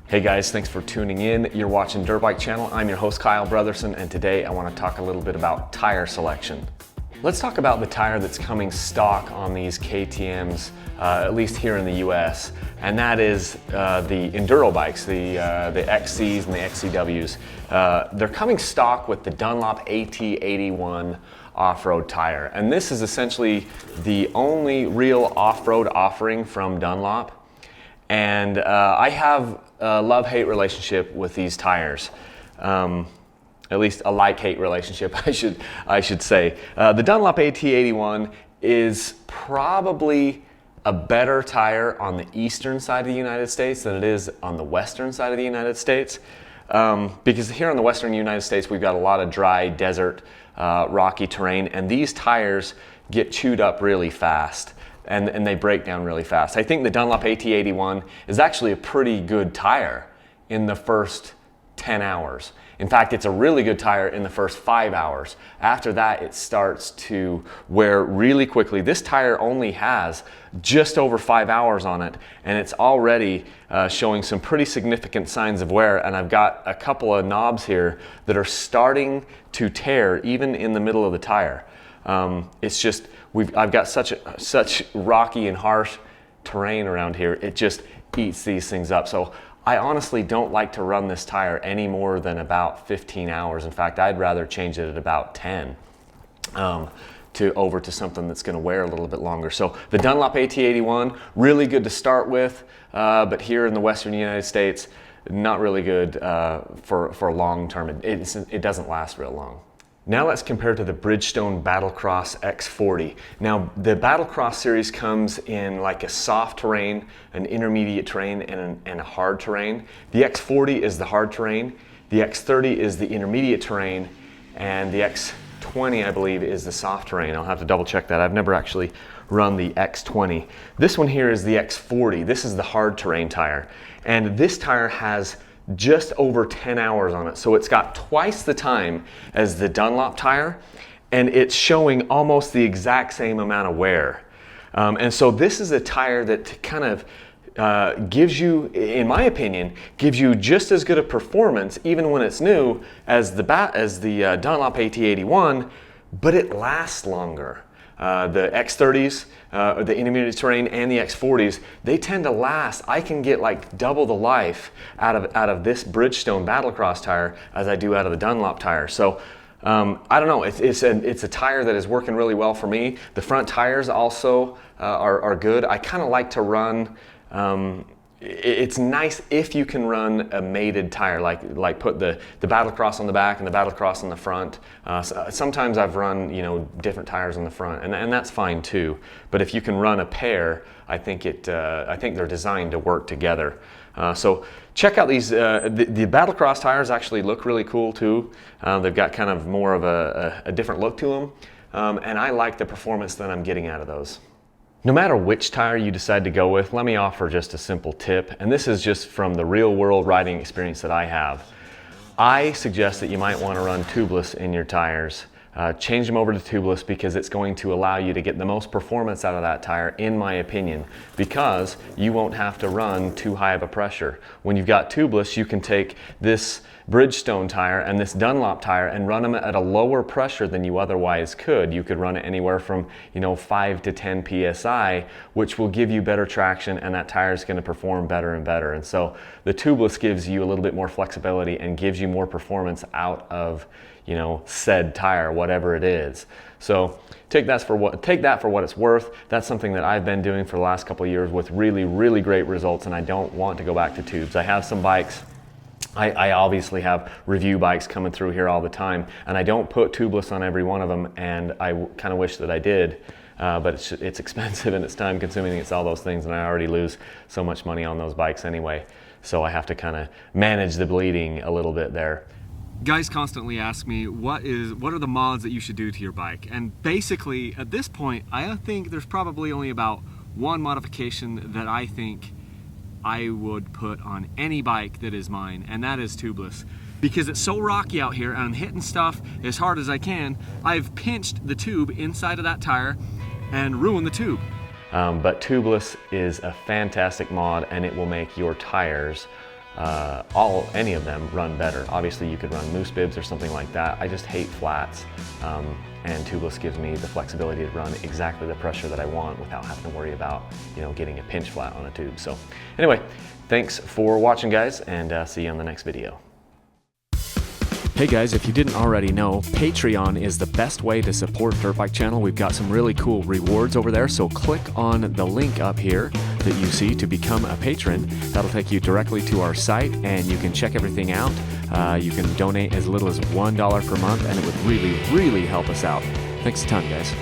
Hey guys, thanks for tuning in. You're watching Dirt Bike Channel. I'm your host Kyle Brotherson, and today I want to talk a little bit about tire selection. Let's talk about the tire that's coming stock on these KTMs, at least here in the US, and that is the enduro bikes, the XCs and the XCWs. They're coming stock with the Dunlop AT81 off-road tire, and this is essentially the only real off-road offering from Dunlop. And I have a love-hate relationship with these tires. At least a like-hate relationship, I should say. The Dunlop AT81 is probably a better tire on the eastern side of the United States than it is on the western side of the United States. Because here in the western United States, we've got a lot of dry desert, rocky terrain, and these tires get chewed up really fast. And they break down really fast. I think the Dunlop AT81 is actually a pretty good tire in the first 10 hours. In fact, it's a really good tire in the first 5 hours. After that, it starts to wear really quickly. This tire only has just over 5 hours on it, and it's already showing some pretty significant signs of wear. And I've got a couple of knobs here that are starting to tear even in the middle of the tire. It's just, I've got such rocky and harsh terrain around here, it just eats these things up. So I honestly don't like to run this tire any more than about 15 hours. In fact, I'd rather change it at about 10 over to something that's going to wear a little bit longer. So the Dunlop AT81, really good to start with, but here in the western United States, not really good for long term. It doesn't last real long. Now let's compare to the Bridgestone Battlecross X40. Now the Battlecross series comes in like a soft terrain, an intermediate terrain, and a hard terrain. The X40 is the hard terrain, the X30 is the intermediate terrain, and the X20 I believe is the soft terrain. I'll have to double check that. I've never actually run the X20. This one here is the X40. This is the hard terrain tire. And this tire has just over 10 hours on it. So it's got twice the time as the Dunlop tire, and it's showing almost the exact same amount of wear. And so this is a tire that kind of gives you, in my opinion, gives you just as good a performance, even when it's new, as the Dunlop AT81, but it lasts longer. The X30s, the intermediate terrain, and the X40s, they tend to last. I can get like double the life out of this Bridgestone Battlecross tire as I do out of the Dunlop tire. So I don't know. It's a tire that is working really well for me. The front tires also are good. I kind of like to run. It's nice if you can run a mated tire, like put the Battlecross on the back and the Battlecross on the front. Sometimes I've run different tires on the front, and that's fine too. But if you can run a pair, I think they're designed to work together. So check out these. The Battlecross tires actually look really cool too. They've got kind of more of a different look to them, and I like the performance that I'm getting out of those. No matter which tire you decide to go with, let me offer just a simple tip, and this is just from the real world riding experience that I have. I suggest that you might want to run tubeless in your tires. Change them over to tubeless because it's going to allow you to get the most performance out of that tire, in my opinion, because you won't have to run too high of a pressure. When you've got tubeless, you can take this Bridgestone tire and this Dunlop tire and run them at a lower pressure than you otherwise could. You could run it anywhere from 5 to 10 psi, which will give you better traction, and that tire is going to perform better and better. And so the tubeless gives you a little bit more flexibility and gives you more performance out of said tire, whatever it is. So take that for what it's worth. That's something that I've been doing for the last couple of years with really, really great results, and I don't want to go back to tubes. I have some bikes. I obviously have review bikes coming through here all the time, and I don't put tubeless on every one of them, and I kind of wish that I did, but it's expensive and it's time consuming, it's all those things, and I already lose so much money on those bikes anyway. So I have to kind of manage the bleeding a little bit there. Guys constantly ask me what are the mods that you should do to your bike, and basically at this point I think there's probably only about one modification that I think I would put on any bike that is mine, and that is tubeless. Because it's so rocky out here and I'm hitting stuff as hard as I can, I've pinched the tube inside of that tire and ruined the tube. But tubeless is a fantastic mod, and it will make your tires, any of them, run better. Obviously you could run moose bibs or something like that. I just hate flats, and tubeless gives me the flexibility to run exactly the pressure that I want without having to worry about, getting a pinch flat on a tube. So anyway, thanks for watching, guys, and see you on the next video. Hey guys, if you didn't already know, Patreon is the best way to support Dirt Bike Channel. We've got some really cool rewards over there, so click on the link up here that you see to become a patron. That'll take you directly to our site, and you can check everything out. You can donate as little as $1 per month, and it would really, really help us out. Thanks a ton, guys.